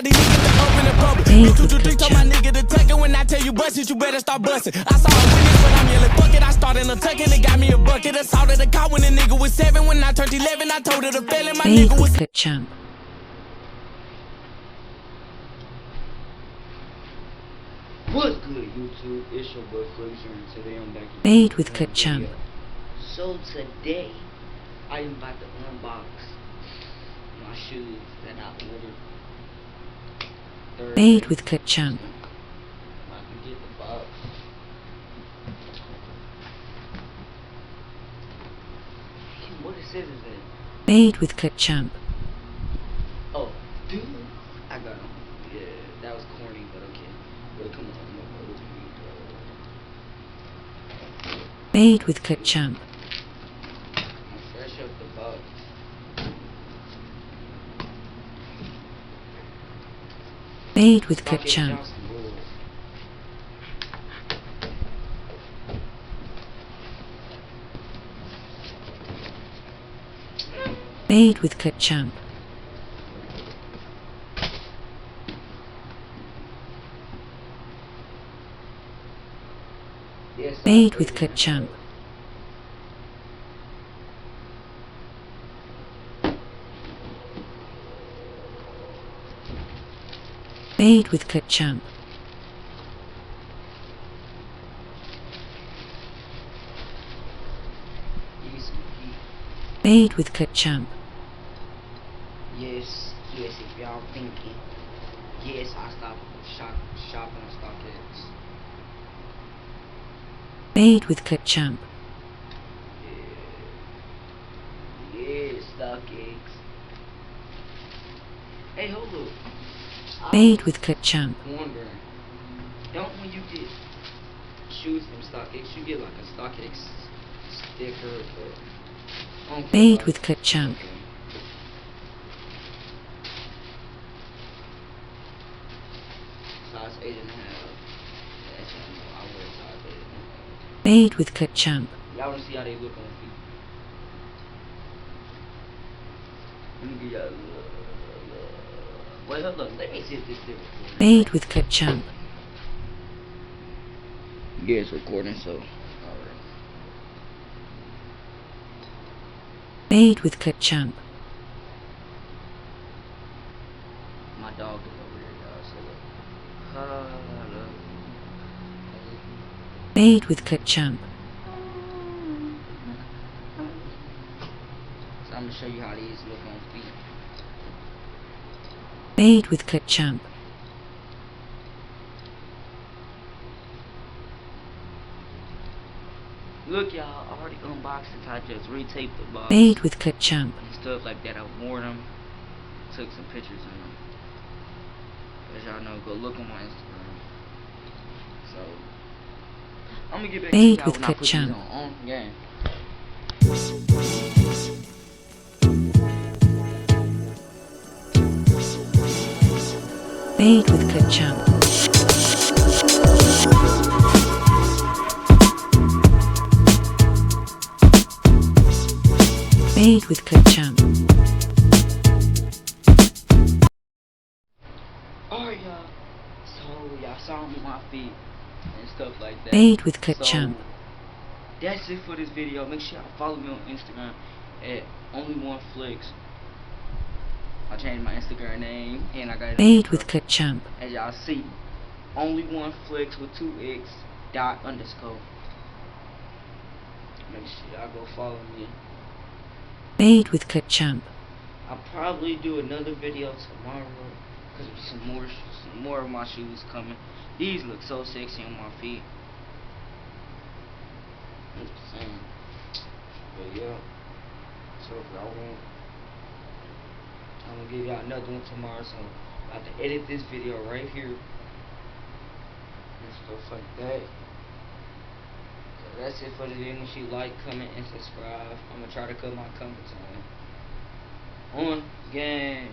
These niggas that open the public. You too thick, told my nigga to tuck it. When I tell you bust it, you better start busting. I saw a witness, but I'm yelling fuck it. I started a tucking, it got me a bucket. Assaulted the car when the nigga was 7. When I turned 11, I told her to fail, and my nigga was Clip Champ. What's good, YouTube? It's your boy Fraser, and today I'm back in Made with Clip Champ. So today, I am about to unbox my shoes that I ordered Thursday. Made with Clip Champ. I can get the box. What it says is that. Made with Clip Champ. Oh, dude, I got them. Yeah, that was corny, but okay. But come on, Made with Clip Champ. fresh up the box. Made with Clip Champ. Made with Clip Champ. Made with Clip Champ. Made with Clip Champ. Made with Clip Champ. Yes, if y'all thinking, yes, I stopped shopping on StockX. Made with Clip Champ. Yeah, StockX. Hey, hold up. Made with Clip Champ. Wondering, don't when you get shoes from StockX, you get like a StockX sticker, but Made with Clip Champ. Size 8.5. That's how I know I wear size 8.5. Made with Clip Champ. Y'all wanna see how they look on feet? Let me give y'all a look. Wait, hold up. Let me see if this is recording. Made with Clip Champ. Yeah, it's recording, so. Alright. Made with Clip Champ. My dog is over here, y'all. So look. Made with Clip Champ. So I'm gonna show you how these look on feet. Made with Clip Champ. Look, y'all, I already unboxed it. I just retaped the box Made with Clip Champ. and stuff like that. I wore them, took some pictures of them. As y'all know, go look on my Instagram. So I'm gonna get back Made to y'all with when I Clip put these Champ. on game. Made with Clip Champ. Made with Clip Champ. Alright, y'all. So y'all saw me on my feet and stuff like that. Made with Clip So, Champ. that's it for this video. Make sure y'all follow me on Instagram at only1flicks. I changed my Instagram name and I got it Made with Clip Champ. as y'all see. Only1flicks with 2x dot underscore. Make sure y'all go follow me. Made with Clip Champ. I'll probably do another video tomorrow because there's some more of my shoes coming. These look so sexy on my feet. I'm just saying. But yeah. So if y'all want, I'm gonna give y'all another one tomorrow. So I'm about to edit this video right here and stuff like that. So that's it for today. Make sure you like, comment, and subscribe. I'm gonna try to cut my comment time on game.